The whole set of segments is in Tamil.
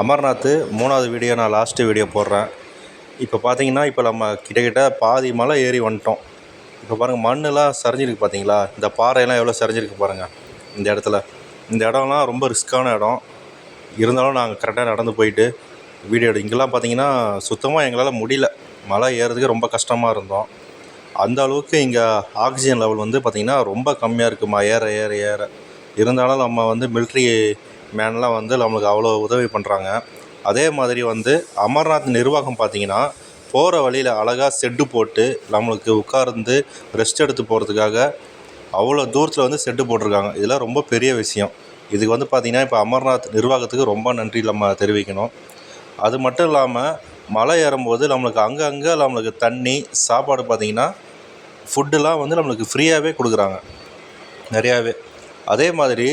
அமர்நாத் 3வது வீடியோ, நான் லாஸ்ட்டு வீடியோ போடுறேன். இப்போ பார்த்தீங்கன்னா, இப்போ நம்ம கிட்டத்தட்ட பாதி மலை ஏறி வந்துட்டோம். இப்போ பாருங்கள், மண்ணெலாம் சரிஞ்சிருக்கு பார்த்தீங்களா? இந்த பாறையெல்லாம் எவ்வளோ சரிஞ்சிருக்கு பாருங்கள் இந்த இடத்துல. இந்த இடம்லாம் ரொம்ப ரிஸ்க்கான இடம். இருந்தாலும் நாங்கள் கரெக்டாக நடந்து போயிட்டு வீடியோ இங்கெல்லாம் பார்த்தீங்கன்னா சுத்தமாக எங்களால் முடியல. மலை ஏறுறதுக்கு ரொம்ப கஷ்டமாக இருந்தோம். அந்த அளவுக்கு இங்கே ஆக்சிஜன் லெவல் வந்து பார்த்திங்கன்னா ரொம்ப கம்மியாக இருக்குமா ஏற ஏற ஏற. இருந்தாலும் நம்ம வந்து மிலிட்ரி மேன்லாம் வந்து நம்மளுக்கு அவ்வளோ உதவி பண்ணுறாங்க. அதே மாதிரி வந்து அமர்நாத் நிர்வாகம் பார்த்திங்கன்னா போகிற வழியில் அழகாக செட்டு போட்டு நம்மளுக்கு உட்கார்ந்து ரெஸ்ட் எடுத்து போகிறதுக்காக அவ்வளோ தூரத்தில் வந்து செட்டு போட்டிருக்காங்க. இதெல்லாம் ரொம்ப பெரிய விஷயம். இதுக்கு வந்து பார்த்திங்கன்னா இப்போ அமர்நாத் நிர்வாகத்துக்கு ரொம்ப நன்றி நம்ம தெரிவிக்கணும். அது மட்டும் இல்லாமல் மலை ஏறும்போது நம்மளுக்கு அங்கங்கே நம்மளுக்கு தண்ணி, சாப்பாடு பார்த்திங்கன்னா ஃபுட்டுலாம் வந்து நம்மளுக்கு ஃப்ரீயாகவே கொடுக்குறாங்க நிறையாவே. அதே மாதிரி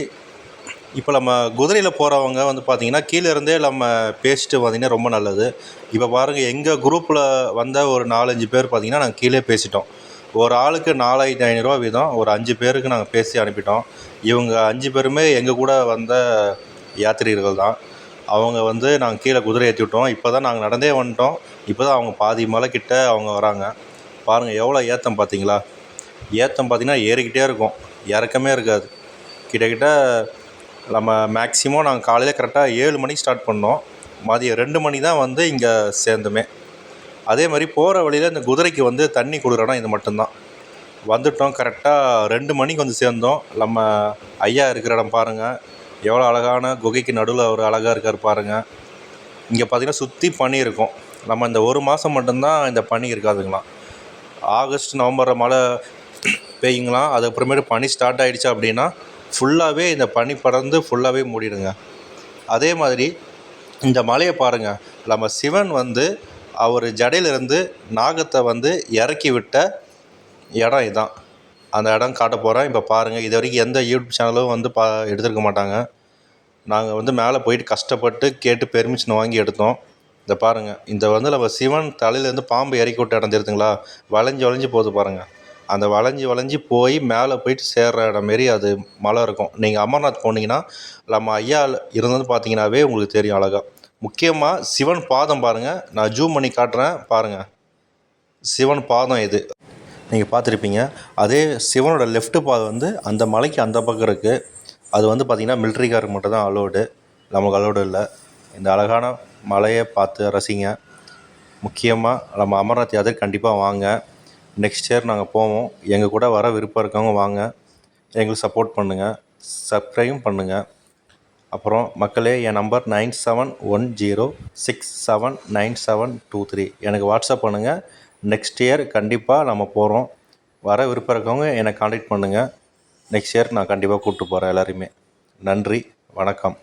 இப்போ நம்ம குதிரையில் போகிறவங்க வந்து பார்த்திங்கன்னா கீழே இருந்தே நம்ம பேசிட்டு பார்த்திங்கன்னா ரொம்ப நல்லது. இப்போ பாருங்கள், எங்கள் குரூப்பில் வந்த ஒரு 4-5 பேர் பார்த்திங்கன்னா நாங்கள் கீழே பேசிட்டோம். ஒரு ஆளுக்கு 4500 வீதம் ஒரு 5 பேருக்கு நாங்கள் பேசி அனுப்பிட்டோம். இவங்க 5 பேருமே எங்கள் கூட வந்த யாத்ரீகர்கள் தான். அவங்க வந்து நாங்கள் கீழே குதிரை ஏற்றி விட்டோம். இப்போ தான் நாங்கள் நடந்தே வந்துட்டோம். இப்போ தான் அவங்க பாதி மலைக்கிட்ட அவங்க வராங்க. பாருங்கள் எவ்வளோ ஏற்றம் பார்த்தீங்களா? ஏற்றம் பார்த்திங்கன்னா ஏறிக்கிட்டே இருக்கும், இறக்கமே இருக்காது. கிட்டக்கிட்ட நம்ம மேக்ஸிமம் நாங்கள் காலையில் கரெக்டாக 7 மணிக்கு ஸ்டார்ட் பண்ணோம். மதியம் 2 மணி தான் வந்து இங்கே சேர்ந்தோமே. அதே மாதிரி போகிற வழியில் இந்த குதிரைக்கு வந்து தண்ணி கொடுக்குற இடம் இது மட்டும்தான். வந்துவிட்டோம், கரெக்டாக 2 மணிக்கு வந்து சேர்ந்தோம். நம்ம ஐயா இருக்கிற இடம் பாருங்கள், எவ்வளோ அழகான குகைக்கு நடுவில் அவர் அழகாக இருக்கார் பாருங்கள். இங்கே பார்த்திங்கன்னா சுற்றி பனி இருக்கும். நம்ம இந்த ஒரு மாதம் மட்டும்தான் இந்த பனி இருக்காதுங்களாம். ஆகஸ்ட் நவம்பரில் மழை பெய்யுங்களாம். அதுக்கப்புறமேட்டு பனி ஸ்டார்ட் ஆகிடுச்சு அப்படின்னா ஃபுல்லாகவே இந்த பனி படர்ந்து ஃபுல்லாகவே மூடிடுங்க. அதே மாதிரி இந்த மலையை பாருங்கள், நம்ம சிவன் வந்து அவர் ஜடையிலிருந்து நாகத்தை வந்து இறக்கி விட்ட இடம் இதுதான். அந்த இடம் காட்ட போகிறேன். இப்போ பாருங்கள், இது வரைக்கும் எந்த யூடியூப் சேனலும் வந்து எடுத்துருக்க மாட்டாங்க. நாங்கள் வந்து மேலே போயிட்டு கஷ்டப்பட்டு கேட்டு பெர்மிஷன் வாங்கி எடுத்தோம். இதை பாருங்கள், இந்த வந்து நம்ம சிவன் தலையிலேருந்து பாம்பு இறக்கி விட்ட இடம் தெரியுதுங்களா? வளைஞ்சி வளைஞ்சி போகுது பாருங்கள். அந்த வளைஞ்சி வளைஞ்சி போய் மேலே போயிட்டு சேர்கிற இடம் மாரி அது மலை இருக்கும். நீங்கள் அமர்நாத் போனீங்கன்னா நம்ம ஐயா இருந்தது பார்த்தீங்கன்னாவே உங்களுக்கு தெரியும் அழகாக. முக்கியமாக சிவன் பாதம் பாருங்கள், நான் ஜூம் பண்ணி காட்டுறேன் பாருங்கள். சிவன் பாதம் இது நீங்கள் பார்த்துருப்பீங்க. அதே சிவனோட லெஃப்ட்டு பாதம் வந்து அந்த மலைக்கு அந்த பக்கம் இருக்குது. அது வந்து பார்த்திங்கன்னா மிலிட்ரிக்காருக்கு மட்டும் தான் அலோடு, நமக்கு அலோடு இல்லை. இந்த அழகான மலையை பார்த்து ரசிங்க. முக்கியமாக நம்ம அமர்நாத் யாத்திரை கண்டிப்பாக வாங்க. நெக்ஸ்ட் இயர் நாங்கள் போவோம். எங்கள் கூட வர விருப்பம் இருக்கவங்க வாங்க, எங்களுக்கு சப்போர்ட் பண்ணுங்கள், சப்ஸ்கிரைபும் பண்ணுங்கள். அப்புறம் மக்களே, என் நம்பர் 9710679723. எனக்கு வாட்ஸ்அப் பண்ணுங்கள். நெக்ஸ்ட் இயர் கண்டிப்பாக நம்ம போகிறோம். வர விருப்பம் இருக்கவங்க என்னை காண்டாக்ட் பண்ணுங்கள். நெக்ஸ்ட் இயர் நான் கண்டிப்பாக கூப்பிட்டு போகிறேன் எல்லாரையுமே. நன்றி, வணக்கம்.